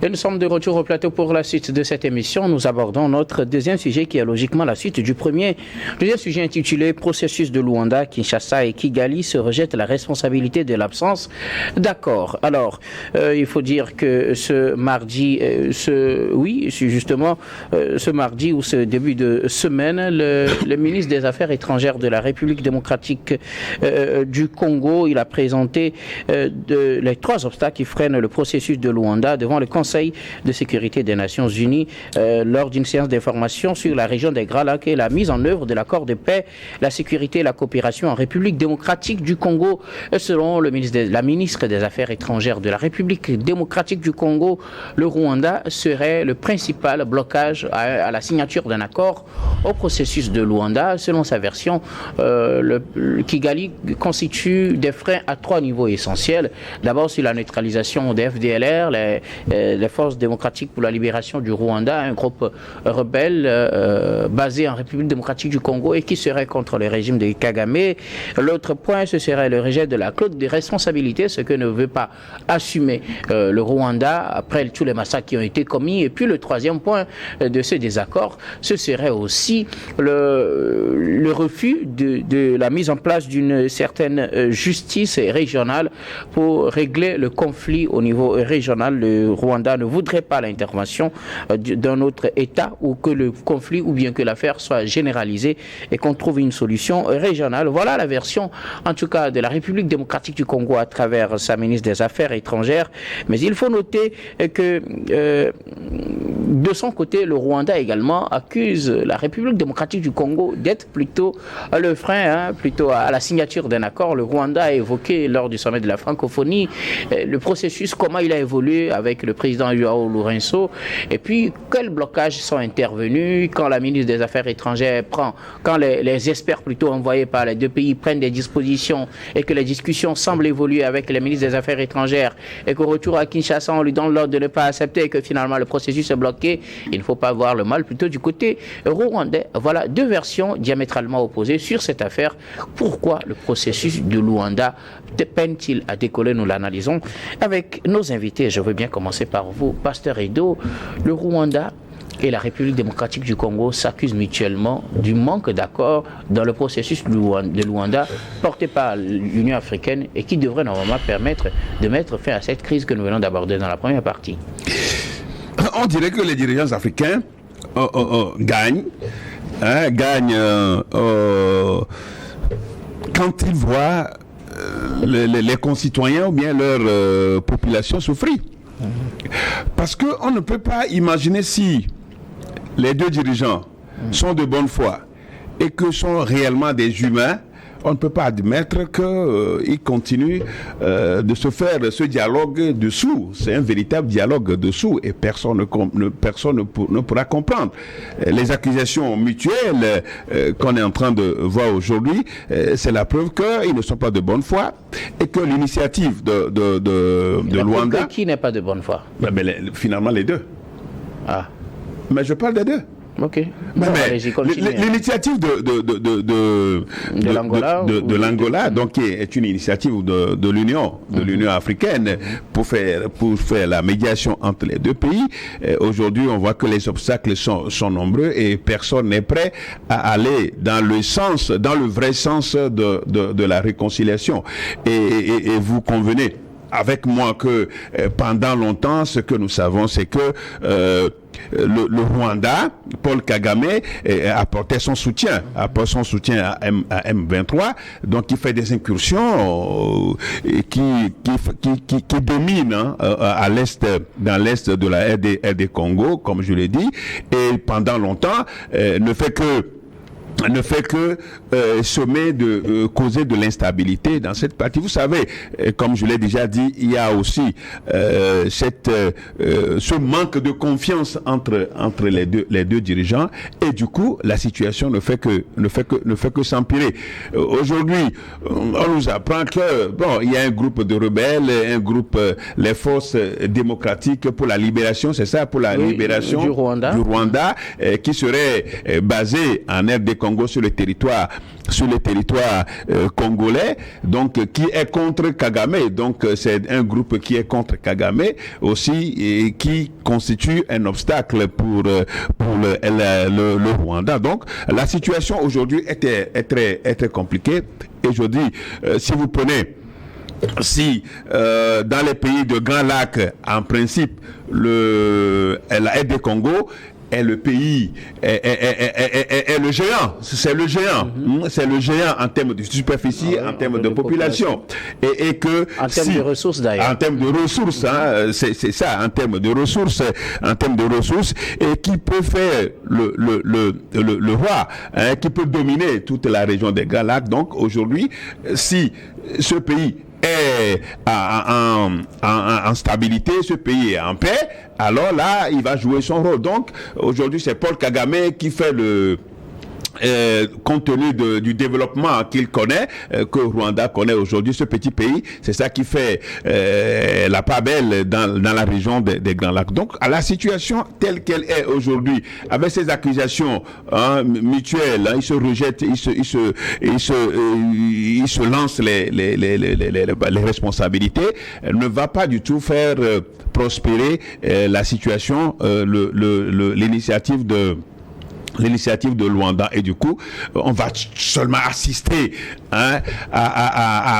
Et nous sommes de retour au plateau pour la suite de cette émission. Nous abordons notre deuxième sujet qui est logiquement la suite du premier. Deuxième sujet intitulé Processus de Luanda, Kinshasa et Kigali se rejettent la responsabilité de l'absence d'accord. Alors, il faut dire que ce mardi, ce mardi ou ce début de semaine, le ministre des Affaires étrangères de la République démocratique du Congo, il a présenté les 3 obstacles qui freinent le processus de Luanda devant le Conseil de sécurité des Nations Unies lors d'une séance d'information sur la région des Grands Lacs et la mise en œuvre de l'accord de paix, la sécurité et la coopération en République démocratique du Congo. Selon la ministre des Affaires étrangères de la République démocratique du Congo, le Rwanda serait le principal blocage à la signature d'un accord au processus de Luanda. Selon sa version, le Kigali constitue des freins à 3 niveaux essentiels. D'abord, sur la neutralisation des FDLR, les forces démocratiques pour la libération du Rwanda, un groupe rebelle basé en République démocratique du Congo et qui serait contre le régime de Kagame. L'autre point, ce serait le rejet de la clause de responsabilité, ce que ne veut pas assumer le Rwanda après tous les massacres qui ont été commis. Et puis le troisième point de ce désaccord, ce serait aussi le refus de la mise en place d'une certaine justice régionale pour régler le conflit au niveau régional. Le Rwanda ne voudrait pas l'intervention d'un autre État ou que le conflit ou bien que l'affaire soit généralisée et qu'on trouve une solution régionale. Voilà la version, en tout cas, de la République démocratique du Congo à travers sa ministre des Affaires étrangères. Mais il faut noter que de son côté, le Rwanda également accuse la République démocratique du Congo d'être plutôt le frein, plutôt à la signature d'un accord. Le Rwanda a évoqué lors du sommet de la francophonie le processus, comment il a évolué avec le président Joao Lourenço, et puis quels blocages sont intervenus quand la ministre des Affaires étrangères quand les experts plutôt envoyés par les 2 pays prennent des dispositions et que les discussions semblent évoluer avec les ministres des Affaires étrangères et qu'au retour à Kinshasa on lui donne l'ordre de ne pas accepter et que finalement le processus est bloqué. Il ne faut pas voir le mal plutôt du côté rwandais. Voilà 2 versions diamétralement opposées sur cette affaire. Pourquoi le processus de Luanda peine-t-il à décoller? Nous l'analysons avec nos invités. Je veux bien commencer par vous, Pasteur Edo. Le Rwanda et la République démocratique du Congo s'accusent mutuellement du manque d'accord dans le processus de Luanda porté par l'Union africaine et qui devrait normalement permettre de mettre fin à cette crise que nous venons d'aborder dans la première partie. On dirait que les dirigeants africains gagnent quand ils voient les concitoyens ou bien leur population souffrir. Parce qu'on ne peut pas imaginer si les 2 dirigeants sont de bonne foi et que sont réellement des humains, on ne peut pas admettre qu'ils continuent de se faire ce dialogue dessous. C'est un véritable dialogue dessous et personne ne pourra comprendre. Les accusations mutuelles qu'on est en train de voir aujourd'hui, c'est la preuve qu'ils ne sont pas de bonne foi et que l'initiative de Luanda... Qui n'est pas de bonne foi? Finalement les 2. Ah. Mais je parle des 2. Ok. L'initiative de l'Angola, donc qui est une initiative de l'Union africaine pour faire la médiation entre les 2 pays. Aujourd'hui, on voit que les obstacles sont nombreux et personne n'est prêt à aller dans le vrai sens de la réconciliation. Et vous convenez avec moi que pendant longtemps, ce que nous savons, c'est que le Rwanda, Paul Kagame, apportait son soutien à M23, donc il fait des incursions qui dominent dans l'est de la RD Congo, comme je l'ai dit, et pendant longtemps ne fait que semer causer de l'instabilité dans cette partie. Vous savez, comme je l'ai déjà dit, il y a aussi ce manque de confiance entre les deux dirigeants et du coup la situation ne fait que s'empirer. Aujourd'hui, on nous apprend que il y a un groupe de rebelles, les forces démocratiques pour la libération, c'est ça, pour la libération du Rwanda, qui serait basé en RD Congo sur le territoire congolais, donc qui est contre Kagame. Donc c'est un groupe qui est contre Kagame aussi et qui constitue un obstacle pour le Rwanda. Donc la situation aujourd'hui est très compliquée. Et je dis, si vous prenez dans les pays de Grand Lac, en principe, la RD Congo est le pays, est le géant. C'est le géant. C'est le géant en termes de superficie, en termes de population. Et que en termes de ressources d'ailleurs. En termes de ressources, c'est ça, en termes de ressources, et qui peut faire le roi, qui peut dominer toute la région des Grands Lacs. Donc aujourd'hui, si ce pays est en stabilité, ce pays est en paix, alors là, il va jouer son rôle. Donc, aujourd'hui, c'est Paul Kagame qui fait compte tenu du développement qu'il connaît, que Rwanda connaît aujourd'hui, ce petit pays, c'est ça qui fait la part belle dans la région des Grands Lacs. Donc, à la situation telle qu'elle est aujourd'hui, avec ces accusations mutuelles, ils se rejettent, ils se lancent les responsabilités, elle ne va pas du tout faire prospérer la situation, l'initiative de Luanda, et du coup on va seulement assister à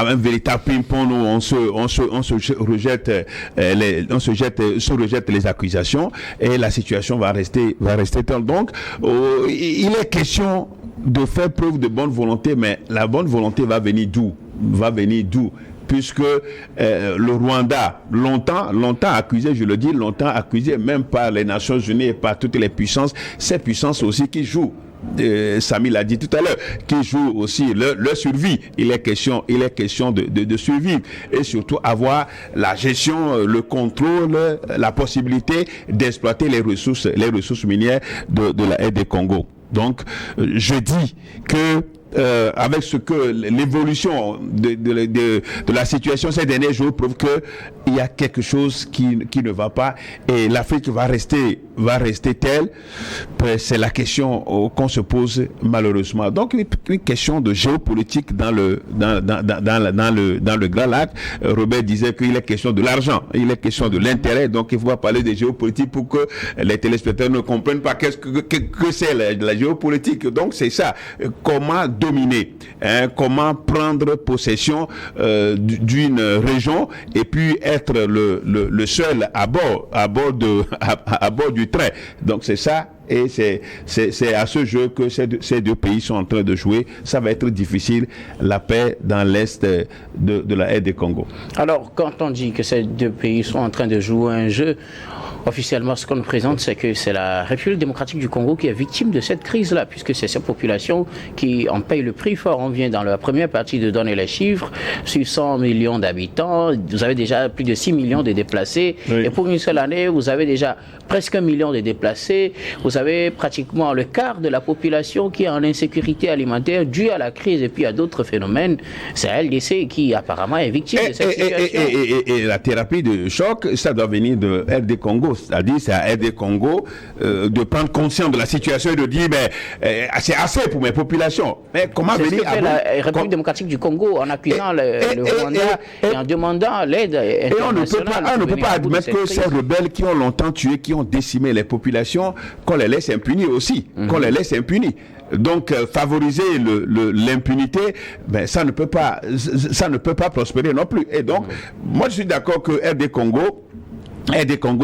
un véritable ping-pong où on se rejette les accusations et la situation va rester telle. Donc il est question de faire preuve de bonne volonté, mais la bonne volonté va venir d'où? Puisque le Rwanda, longtemps accusé, je le dis, longtemps accusé même par les Nations Unies et par toutes les puissances, ces puissances aussi qui jouent, Samy l'a dit tout à l'heure, qui jouent aussi leur survie. Il est question de survivre et surtout avoir la gestion, le contrôle, la possibilité d'exploiter les ressources minières de la RD Congo. Donc, je dis que avec ce que l'évolution de la situation ces derniers jours prouve que il y a quelque chose qui ne va pas et l'Afrique va rester telle. C'est la question qu'on se pose malheureusement. Donc une question de géopolitique dans le Grand Lac. Robert disait qu'il est question de l'argent, il est question de l'intérêt. Donc il faut pas parler de géopolitique pour que les téléspectateurs ne comprennent pas que c'est la géopolitique. Donc c'est ça. Comment dominer, comment prendre possession d'une région et puis être le seul à bord du train. Donc c'est ça. Et c'est à ce jeu que ces deux pays sont en train de jouer. Ça va être difficile, la paix dans l'est de la RD Congo. Alors, quand on dit que ces deux pays sont en train de jouer un jeu, officiellement, ce qu'on nous présente, c'est que c'est la République démocratique du Congo qui est victime de cette crise-là, puisque c'est cette population qui en paye le prix fort. On vient dans la première partie de donner les chiffres. Sur 100 millions d'habitants, vous avez déjà plus de 6 millions de déplacés. Oui. Et pour une seule année, vous avez déjà presque 1 million de déplacés. Vous avez pratiquement le quart de la population qui est en insécurité alimentaire due à la crise et puis à d'autres phénomènes. C'est la LDC qui apparemment est victime de cette situation. Et la thérapie de choc, ça doit venir de RD Congo. C'est-à-dire, c'est à RD Congo de prendre conscience de la situation et de dire, c'est assez pour mes populations. Mais comment venir... C'est ce que fait la République démocratique du Congo en accusant le Rwanda et en demandant l'aide internationale. On ne peut pas admettre que ces rebelles qui ont longtemps tué, qui ont décimé les populations, qu'on les laisse impunis aussi. Qu'on les laisse impunis. Donc favoriser l'impunité, ça ne peut pas prospérer non plus. Et donc, moi je suis d'accord que RD Congo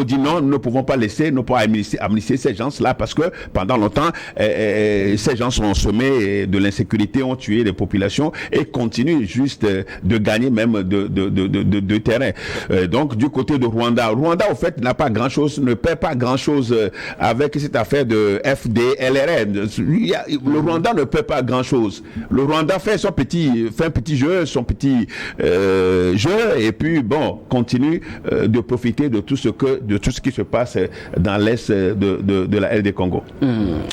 dit non, nous ne pouvons pas laisser, nous ne pouvons pas amnistier ces gens-là parce que pendant longtemps, ces gens sont semés de l'insécurité, ont tué les populations et continuent juste de gagner même de terrain. Donc du côté de Rwanda, au fait ne perd pas grand-chose avec cette affaire de FDLRN. Le Rwanda ne perd pas grand-chose. Le Rwanda fait un petit jeu et puis continue de profiter de tout tout ce qui se passe dans l'Est de la RD Congo.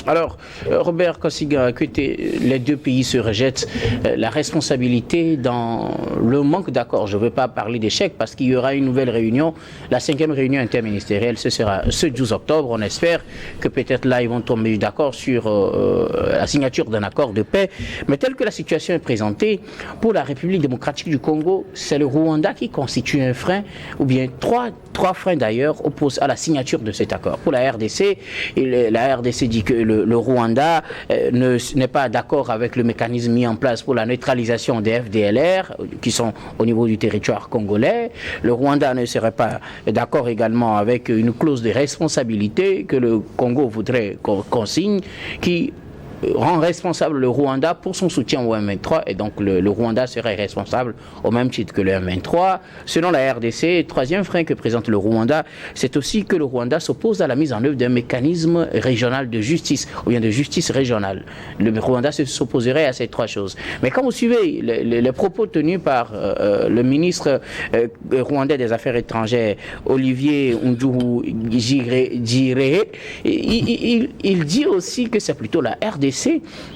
Alors, Robert Kosiga, que les deux pays se rejettent la responsabilité dans le manque d'accord. Je ne veux pas parler d'échec parce qu'il y aura une nouvelle réunion, la 5e réunion interministérielle, ce sera ce 12 octobre. On espère que peut-être là, ils vont tomber d'accord sur la signature d'un accord de paix. Mais telle que la situation est présentée, pour la République démocratique du Congo, c'est le Rwanda qui constitue un frein, ou bien trois freins d'ailleurs, opposent à la signature de cet accord. Pour la RDC, la RDC dit que le Rwanda n'est pas d'accord avec le mécanisme mis en place pour la neutralisation des FDLR, qui sont au niveau du territoire congolais. Le Rwanda ne serait pas d'accord également avec une clause de responsabilité que le Congo voudrait qu'on signe, qui rend responsable le Rwanda pour son soutien au M23, et donc le Rwanda serait responsable au même titre que le M23. Selon la RDC, troisième frein que présente le Rwanda, c'est aussi que le Rwanda s'oppose à la mise en œuvre d'un mécanisme régional de justice, ou bien de justice régionale. Le Rwanda s'opposerait à ces trois choses. Mais quand vous suivez les propos tenus par le ministre rwandais des Affaires étrangères, Olivier Nduhungirehe, il dit aussi que c'est plutôt la RDC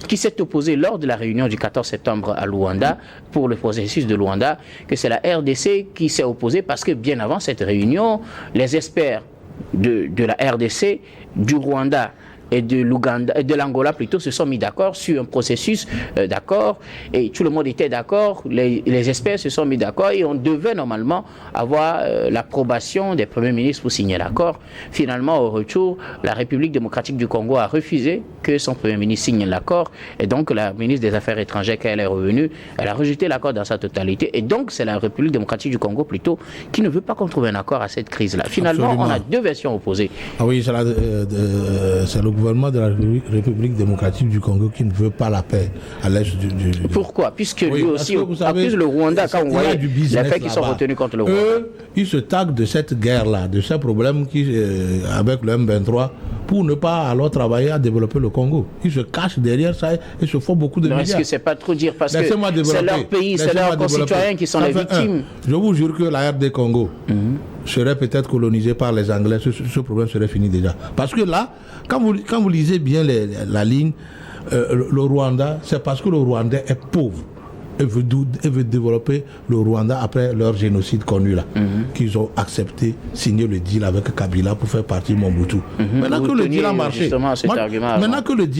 qui s'est opposée lors de la réunion du 14 septembre à Luanda pour le processus de Luanda, que c'est la RDC qui s'est opposée parce que bien avant cette réunion, les experts de la RDC, du Rwanda et de l'Angola plutôt se sont mis d'accord sur un processus d'accord, et tout le monde était d'accord, les experts se sont mis d'accord et on devait normalement avoir l'approbation des premiers ministres pour signer l'accord. Finalement, au retour, la République démocratique du Congo a refusé que son premier ministre signe l'accord, et donc la ministre des Affaires étrangères, quand elle est revenue, elle a rejeté l'accord dans sa totalité, et donc c'est la République démocratique du Congo plutôt qui ne veut pas qu'on trouve un accord à cette crise-là. Finalement, absolument, on a deux versions opposées. Ah oui, c'est le gouvernement de la République démocratique du Congo qui ne veut pas la paix à l'est du... Pourquoi? Puisque lui aussi, en plus le Rwanda, quand on voit les faits qui sont retenus contre le Rwanda. Eux, ils se taguent de cette guerre-là, de ces problèmes avec le M23, pour ne pas alors travailler à développer le Congo. Ils se cachent derrière ça et se font beaucoup de milliards. Est-ce que c'est pas trop dire, parce que c'est leur pays, c'est leurs concitoyens qui sont les victimes. Je vous jure que la RD Congo serait peut-être colonisée par les Anglais, ce problème serait fini déjà. Parce que là, quand vous lisez bien la ligne, le Rwanda, c'est parce que le Rwandais est pauvre et veut développer le Rwanda après leur génocide connu là, qu'ils ont accepté, signé le deal avec Kabila pour faire partie de Mobutu. Maintenant que le deal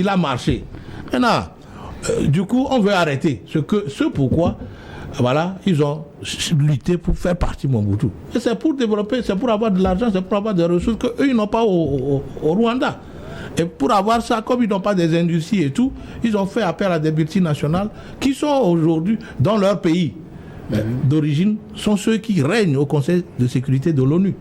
a marché, du coup, on veut arrêter. Ce pourquoi, voilà, ils ont lutté pour faire partie de Mobutu. Et c'est pour développer, c'est pour avoir de l'argent, c'est pour avoir des ressources qu'eux, ils n'ont pas au Rwanda. Et pour avoir ça, comme ils n'ont pas des industries et tout, ils ont fait appel à des multinationales qui sont aujourd'hui dans leur pays d'origine, sont ceux qui règnent au Conseil de sécurité de l'ONU.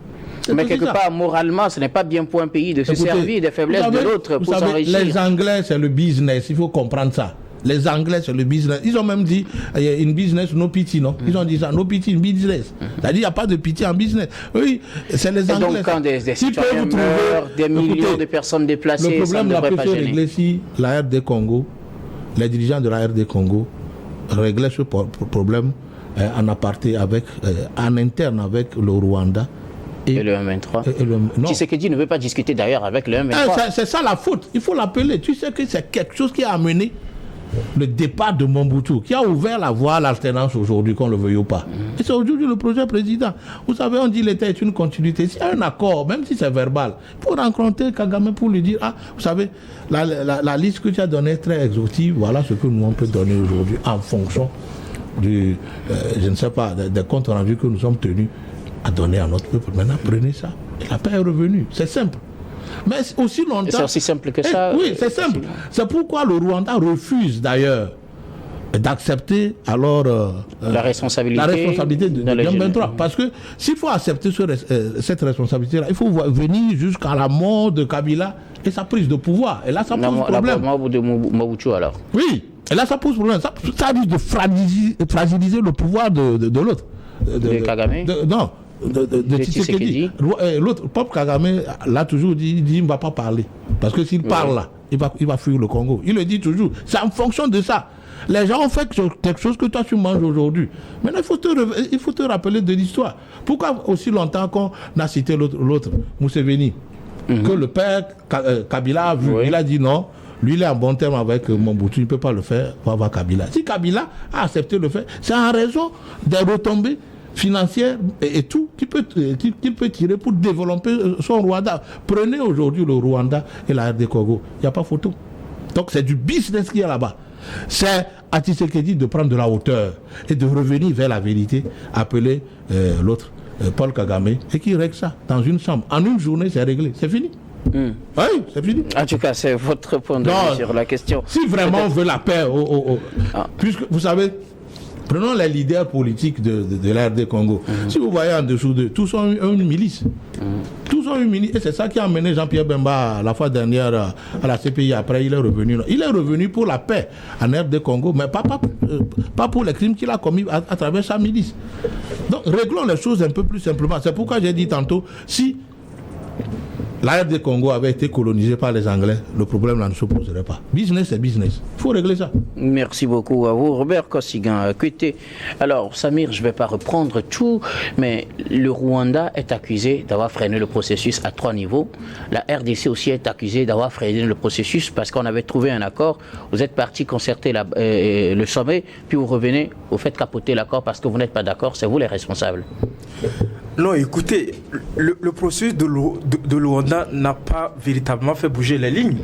Mais quelque part, moralement, ce n'est pas bien pour un pays de se servir des faiblesses de l'autre pour s'enrichir. Les Anglais, c'est le business, il faut comprendre ça. Les Anglais, c'est le business. Ils ont même dit, in business, no pity, non? Ils ont dit ça, no pity in business. C'est-à-dire, il n'y a pas de pitié en business. Oui, c'est les Anglais. Et donc, quand des citoyens meurent, des millions de personnes déplacées, le problème, ça ne devrait pas gêner. Si la RD Congo, les dirigeants de la RD Congo réglaient ce problème en aparté en interne avec le Rwanda, et le M23. Tshisekedi ne veut pas discuter d'ailleurs avec le M23. C'est ça la faute. Il faut l'appeler. Tu sais que c'est quelque chose qui a amené le départ de Mobutu, qui a ouvert la voie à l'alternance aujourd'hui, qu'on le veuille ou pas. Et c'est aujourd'hui le projet président. Vous savez, on dit que l'État est une continuité. S'il y a un accord, même si c'est verbal, pour rencontrer Kagame pour lui dire, vous savez, la liste que tu as donnée est très exhaustive, voilà ce que nous on peut donner aujourd'hui en fonction du, je ne sais pas, des comptes rendus que nous sommes tenus à donner à notre peuple. Maintenant, prenez ça. Et la paix est revenue. C'est simple. Mais aussi longtemps... C'est aussi simple que ça. Oui, c'est simple. C'est pourquoi le Rwanda refuse d'ailleurs d'accepter alors la responsabilité de M23. Parce que s'il faut accepter cette responsabilité-là, il faut venir jusqu'à la mort de Kabila et sa prise de pouvoir. Et là, ça pose problème. La mort de Mobutu alors. Oui, et là, ça pose problème. Ça risque de fragiliser le pouvoir de l'autre. De Kagame non. De Tshisekedi. L'autre, Paul Kagame l'a toujours dit, il ne va pas parler. Parce que s'il parle là, il va fuir le Congo. Il le dit toujours. C'est en fonction de ça. Les gens ont fait quelque chose que toi tu manges aujourd'hui. Maintenant, il faut te rappeler de l'histoire. Pourquoi aussi longtemps qu'on a cité l'autre Museveni, que le père Kabila a vu, il a dit non, lui il est en bon terme avec Mobutu, il ne peut pas le faire, va voir Kabila. Si Kabila a accepté le faire, c'est en raison des retombées financières et tout qu'il peut tirer pour développer son Rwanda. Prenez aujourd'hui le Rwanda et la RD Congo, il n'y a pas photo. Donc c'est du business qu'il y a là-bas. C'est à Tshisekedi de prendre de la hauteur et de revenir vers la vérité, appeler l'autre, Paul Kagame, et qui règle ça dans une chambre. En une journée, c'est réglé, c'est fini. Oui, c'est fini. En tout cas, c'est votre point de vue sur la question. Si vraiment on veut la paix, puisque vous savez, prenons les leaders politiques de l'RD Congo. Si vous voyez en dessous d'eux, tous ont une milice. Tous ont une milice. Et c'est ça qui a amené Jean-Pierre Bemba la fois dernière à la CPI. Après, il est revenu. Il est revenu pour la paix en RD Congo, mais pas pour les crimes qu'il a commis à travers sa milice. Donc, réglons les choses un peu plus simplement. C'est pourquoi j'ai dit tantôt, si la RD Congo avait été colonisée par les Anglais, le problème là ne se poserait pas. Business, c'est business. Il faut régler ça. Merci beaucoup à vous, Robert Kosigan. Écoutez, alors, Samir, je ne vais pas reprendre tout, mais le Rwanda est accusé d'avoir freiné le processus à 3 niveaux. La RDC aussi est accusée d'avoir freiné le processus parce qu'on avait trouvé un accord. Vous êtes parti concerter le sommet, puis vous revenez, vous faites capoter l'accord parce que vous n'êtes pas d'accord. C'est vous les responsables. Non, écoutez, le processus de Luanda n'a pas véritablement fait bouger les lignes.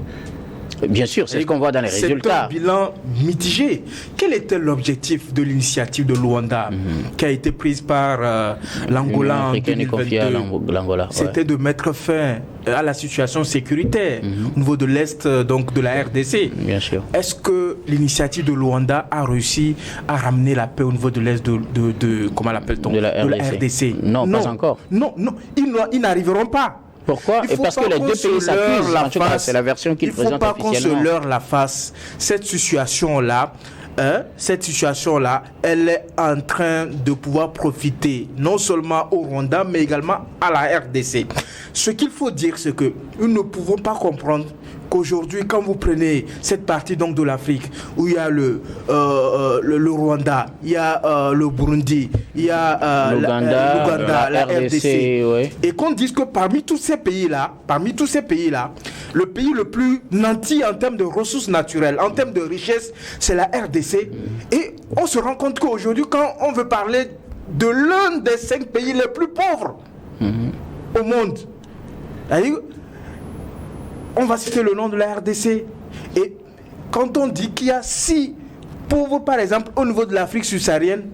Bien sûr, c'est ce qu'on voit dans les résultats. C'est un bilan mitigé. Quel était l'objectif de l'initiative de Luanda qui a été prise par l'Angola en 2022? C'était de mettre fin à la situation sécuritaire au niveau de l'Est donc de la RDC. Bien sûr. Est-ce que l'initiative de Luanda a réussi à ramener la paix au niveau de l'Est comment l'appelle-t-on, de la RDC? Non, pas encore. Non, ils n'arriveront pas. Pourquoi? Et parce que les deux pays s'accusent. En tout cas, c'est la version qu'ils présentent officiellement. Il ne faut pas qu'on se leurre la face. Cette situation-là, elle est en train de pouvoir profiter non seulement au Rwanda, mais également à la RDC. Ce qu'il faut dire, c'est que nous ne pouvons pas comprendre qu'aujourd'hui, quand vous prenez cette partie donc de l'Afrique, où il y a le Rwanda, il y a le Burundi, il y a l'Ouganda, la RDC, et qu'on dise que parmi tous ces pays-là, le pays le plus nanti en termes de ressources naturelles, en termes de richesse, c'est la RDC. Et on se rend compte qu'aujourd'hui, quand on veut parler de l'un des 5 pays les plus pauvres au monde, on va citer le nom de la RDC. Et quand on dit qu'il y a 6 pauvres, par exemple, au niveau de l'Afrique subsaharienne,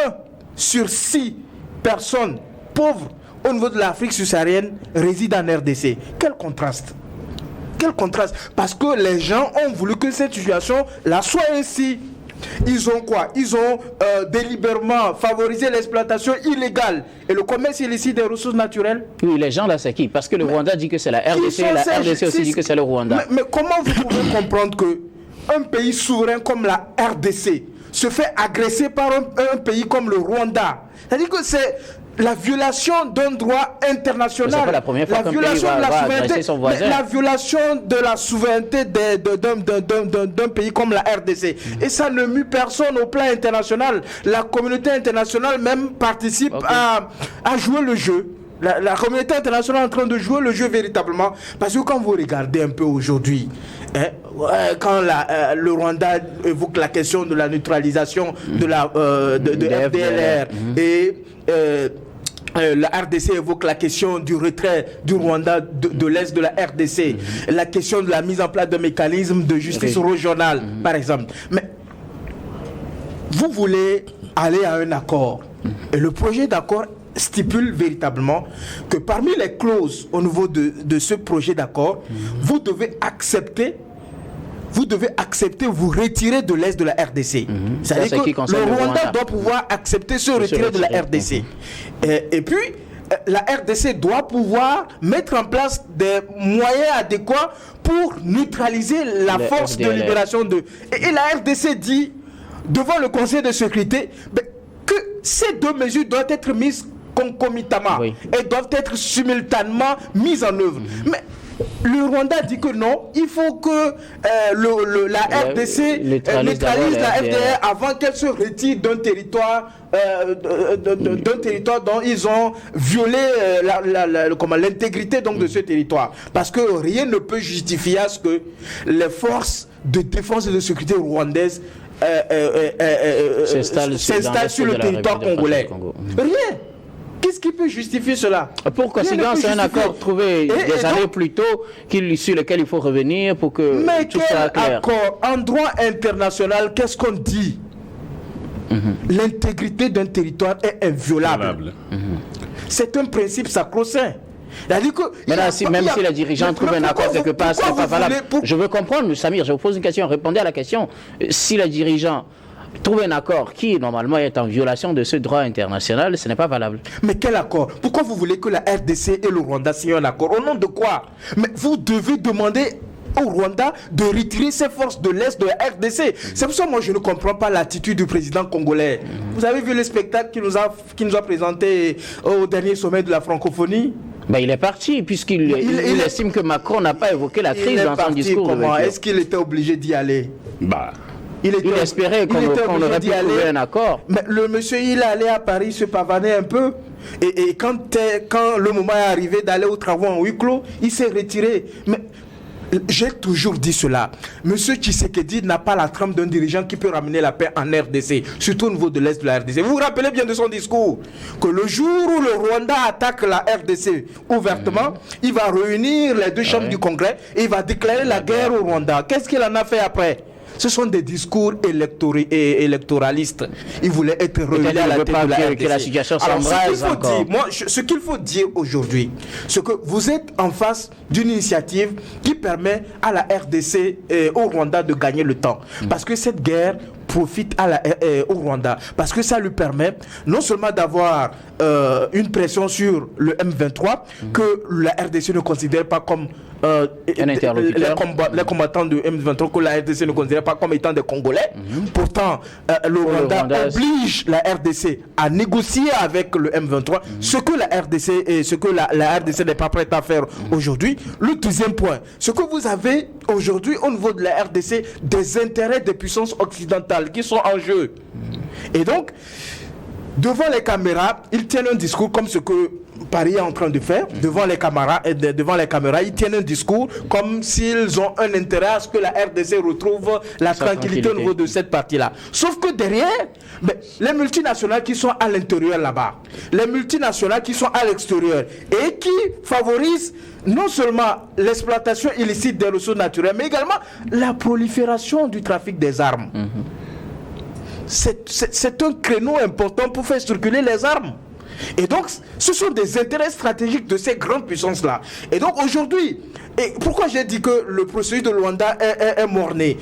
1 sur 6 personnes pauvres au niveau de l'Afrique subsaharienne résident en RDC. Quel contraste! Quel contraste! Parce que les gens ont voulu que cette situation-là soit ainsi. Ils ont quoi? Ils ont délibérément favorisé l'exploitation illégale et le commerce illicite des ressources naturelles. Oui, les gens là, c'est qui? Parce que le Rwanda dit que c'est la RDC, et la RDC aussi dit que c'est le Rwanda. Mais comment vous pouvez comprendre qu'un pays souverain comme la RDC se fait agresser par un pays comme le Rwanda? C'est-à-dire que c'est la violation d'un droit international. C'est pas la première fois qu'un pays va agresser son voisin. La violation de la souveraineté d'un pays comme la RDC. Et ça ne mue personne au plan international. La communauté internationale même participe à jouer le jeu. La communauté internationale est en train de jouer le jeu véritablement. Parce que quand vous regardez un peu aujourd'hui, quand le Rwanda évoque la question de la neutralisation de FDLR et la RDC évoque la question du retrait du Rwanda de l'Est de la RDC, la question de la mise en place de mécanismes de justice régionale, par exemple. Mais vous voulez aller à un accord. Et le projet d'accord stipule véritablement que parmi les clauses au niveau de ce projet d'accord, vous devez accepter vous retirer de l'Est de la RDC. C'est-à-dire que le Rwanda doit pouvoir accepter se retirer de la RDC. Et puis, la RDC doit pouvoir mettre en place des moyens adéquats pour neutraliser la force de libération de... Et la RDC dit, devant le Conseil de sécurité, que ces 2 mesures doivent être mises concomitamment et doivent être simultanément mises en œuvre. Mais le Rwanda dit que non, il faut que la RDC neutralise la FDR avant qu'elle se retire d'un territoire dont ils ont violé l'intégrité donc de ce territoire. Parce que rien ne peut justifier à ce que les forces de défense et de sécurité rwandaises s'installent sur le territoire congolais. Rien. Qu'est-ce qui peut justifier cela? Pour Kosigan, c'est un accord trouvé des années plus tôt sur lequel il faut revenir pour que tout soit clair. Mais quel accord? En droit international, qu'est-ce qu'on dit? L'intégrité d'un territoire est inviolable. C'est un principe sacro-saint. Maintenant, même si les dirigeants trouvent un accord quelque part, ce n'est pas valable. Je veux comprendre, Samir, je vous pose une question, répondez à la question. Si les dirigeants trouver un accord qui, normalement, est en violation de ce droit international, ce n'est pas valable. Mais quel accord? Pourquoi vous voulez que la RDC et le Rwanda signent un accord? Au nom de quoi? Mais vous devez demander au Rwanda de retirer ses forces de l'Est de la RDC. C'est pour ça que moi je ne comprends pas l'attitude du président congolais. Vous avez vu le spectacle qu'il nous a présenté au dernier sommet de la francophonie? Ben, il est parti puisqu'il estime que Macron n'a pas évoqué la crise dans son discours. Comment? Est-ce qu'il était obligé d'y aller? Il espérait qu'on aurait pu trouver un accord. Mais le monsieur, il est allé à Paris se pavaner un peu. Et quand le moment est arrivé d'aller aux travaux en huis clos, il s'est retiré. Mais j'ai toujours dit cela. Monsieur Tshisekedi n'a pas la trempe d'un dirigeant qui peut ramener la paix en RDC, surtout au niveau de l'Est de la RDC. Vous vous rappelez bien de son discours que le jour où le Rwanda attaque la RDC ouvertement, il va réunir les deux chambres du Congrès et il va déclarer la guerre au Rwanda. Qu'est-ce qu'il en a fait après? Ce sont des discours électoralistes. Il voulait être relevé à la tête de la RDC. Que la situation s'embrase encore. Ce qu'il faut dire aujourd'hui, c'est que vous êtes en face d'une initiative qui permet à la RDC et au Rwanda de gagner le temps. Parce que cette guerre profite au Rwanda. Parce que ça lui permet non seulement d'avoir une pression sur le M23 que la RDC ne considère pas comme un interlocuteur. Les combattants de M23 que la RDC ne considère pas comme étant des Congolais. Pourtant, le Rwanda oblige la RDC à négocier avec le M23 ce que la RDC et ce que la RDC n'est pas prête à faire aujourd'hui. Le deuxième point, ce que vous avez aujourd'hui au niveau de la RDC, des intérêts des puissances occidentales qui sont en jeu. Et donc, devant les caméras, ils tiennent un discours comme ce que Paris est en train de faire. Devant les caméras, ils tiennent un discours comme s'ils ont un intérêt à ce que la RDC retrouve la tranquillité au niveau de cette partie-là. Sauf que derrière, les multinationales qui sont à l'intérieur là-bas, les multinationales qui sont à l'extérieur et qui favorisent non seulement l'exploitation illicite des ressources naturelles, mais également la prolifération du trafic des armes. C'est un créneau important pour faire circuler les armes. Et donc, ce sont des intérêts stratégiques de ces grandes puissances-là. Et donc, aujourd'hui, pourquoi j'ai dit que le processus de Luanda est mort-né?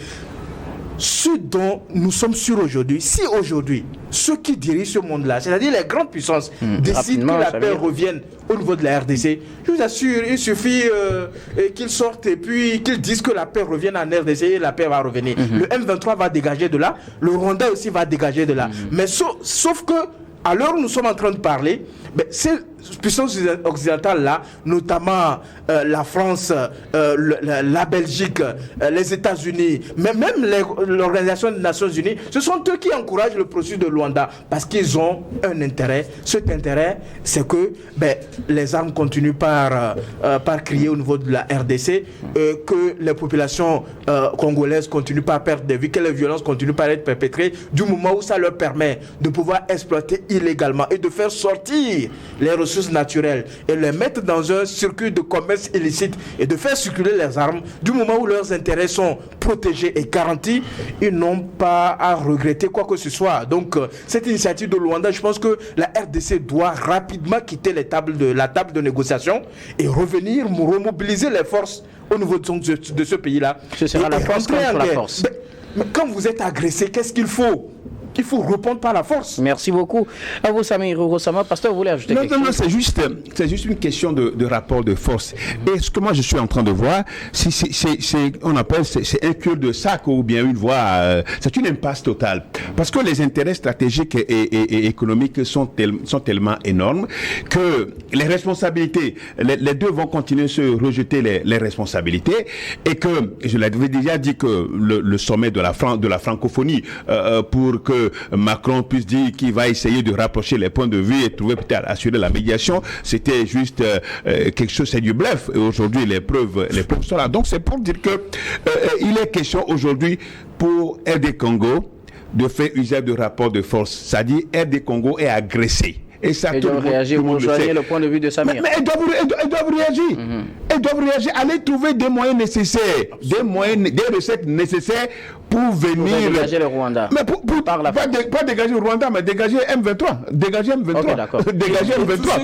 Ce dont nous sommes sûrs aujourd'hui, si aujourd'hui, ceux qui dirigent ce monde-là, c'est-à-dire les grandes puissances, décident que la paix revienne au niveau de la RDC, je vous assure, il suffit qu'ils sortent et puis qu'ils disent que la paix revienne en RDC et la paix va revenir. Le M23 va dégager de là, le Rwanda aussi va dégager de là. Mais sauf que, à l'heure où nous sommes en train de parler, ces puissances occidentales-là, notamment la France, la Belgique, les États-Unis, mais même l'Organisation des Nations Unies, ce sont eux qui encouragent le processus de Luanda parce qu'ils ont un intérêt. Cet intérêt, c'est que les armes continuent par crier au niveau de la RDC, que les populations congolaises continuent par perdre des vies, que les violences continuent par être perpétrées, du moment où ça leur permet de pouvoir exploiter illégalement et de faire sortir les ressources naturelles et les mettre dans un circuit de commerce illicite et de faire circuler les armes, du moment où leurs intérêts sont protégés et garantis, ils n'ont pas à regretter quoi que ce soit. Donc, cette initiative de Luanda, je pense que la RDC doit rapidement quitter la table de négociation et revenir remobiliser les forces au niveau de ce pays-là. Ce sera la force contre la force. Mais quand vous êtes agressé, qu'est-ce qu'il faut? il faut répondre par la force. Merci beaucoup. À vous, Samir Rossama. Pasteur, vous voulez ajouter quelque chose? Non, c'est juste une question de rapport de force. Et ce que moi je suis en train de voir, on appelle c'est un cul-de-sac ou bien une voie, c'est une impasse totale. Parce que les intérêts stratégiques et économiques sont tellement énormes que les responsabilités, les deux vont continuer à se rejeter les responsabilités, et que, je l'avais déjà dit, que le sommet de la francophonie, pour que Macron puisse dire qu'il va essayer de rapprocher les points de vue et trouver peut-être assurer la médiation, c'était juste quelque chose, c'est du bluff. Et aujourd'hui, les preuves sont là. Donc c'est pour dire que il est question aujourd'hui pour RD Congo de faire usage de rapport de force. C'est-à-dire RD Congo est agressé. Et ça, ils doivent réagir, vous rejoignez le point de vue de Samir. Mais ils doivent réagir. Ils doivent réagir. Allez trouver des moyens nécessaires, des recettes nécessaires pour venir... Pour dégager le Rwanda. Mais pas dégager le Rwanda, mais dégager M23. Dégager M23. Okay, d'accord. Dégager M23. Tous ceux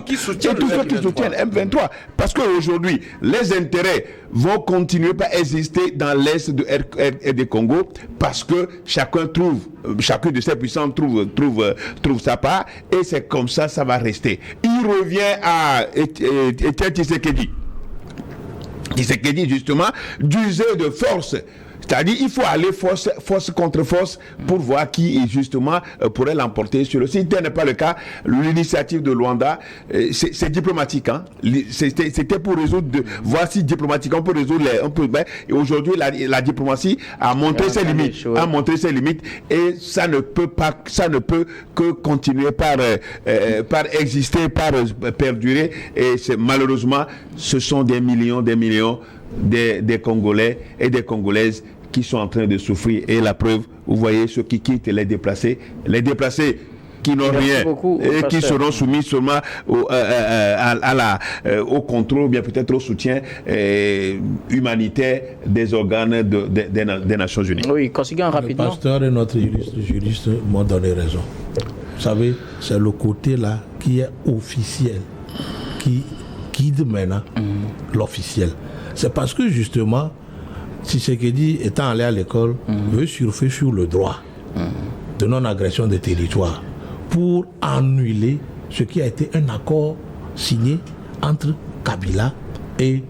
qui soutiennent M23. Parce qu'aujourd'hui, les intérêts vont continuer à exister dans l'est de RD Congo, parce que chacune de ces puissances trouve sa part, et c'est comme ça va rester. Il revient à Etienne Tshisekedi. Tshisekedi, justement, d'user de force. C'est-à-dire il faut aller force contre force pour voir qui justement pourrait l'emporter sur le site. Ce n'est pas le cas. L'initiative de Luanda, c'est diplomatique. Hein? C'était pour résoudre, voir si diplomatiquement on peut résoudre et aujourd'hui la diplomatie a montré ses limites, et ça ne peut que continuer par exister, par perdurer, et malheureusement ce sont des millions des Congolais et des Congolaises qui sont en train de souffrir. Et la preuve, vous voyez ceux qui quittent les déplacés qui n'ont rien et qui seront soumis seulement au contrôle, ou bien peut-être au soutien humanitaire des organes des Nations Unies. Oui, conséquent rapidement. Le pasteur et notre juriste m'ont donné raison. Vous savez, c'est le côté là qui est officiel, qui guide maintenant l'officiel. C'est parce que justement, Tshisekedi, étant allé à l'école, veut surfer sur le droit de non-agression des territoires pour annuler ce qui a été un accord signé entre Kabila et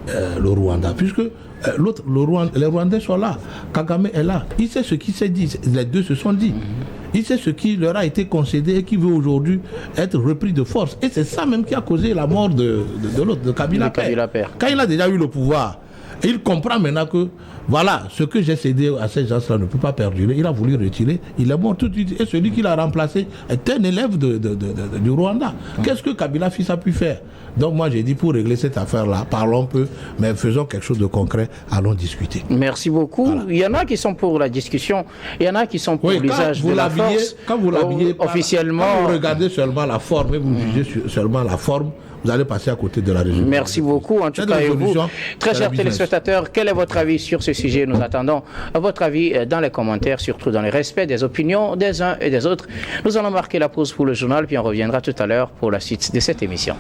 le Rwanda. Puisque les Rwandais sont là, Kagame est là. Il sait ce qui s'est dit, les deux se sont dit. Il sait ce qui leur a été concédé et qui veut aujourd'hui être repris de force. Et c'est ça même qui a causé la mort de l'autre, de Kabila Père. Quand il a déjà eu le pouvoir, il comprend maintenant que voilà, ce que j'ai cédé à ces gens-là ne peut pas perdurer. Il a voulu retirer, il est mort tout de suite. Et celui qui l'a remplacé est un élève du Rwanda. Qu'est-ce que Kabila fils a pu faire? Donc moi j'ai dit, pour régler cette affaire-là, parlons peu, mais faisons quelque chose de concret, allons discuter. Merci beaucoup. Voilà. Il y en a qui sont pour la discussion, il y en a qui sont pour l'usage de la force. Quand vous l'habillez officiellement, quand vous regardez seulement la forme et vous jugez seulement la forme, vous allez passer à côté de la résolution. Merci beaucoup. En tout cas, et vous, très chers téléspectateurs, quel est votre avis sur ce sujet? Nous attendons votre avis dans les commentaires, surtout dans le respect des opinions des uns et des autres. Nous allons marquer la pause pour le journal, puis on reviendra tout à l'heure pour la suite de cette émission.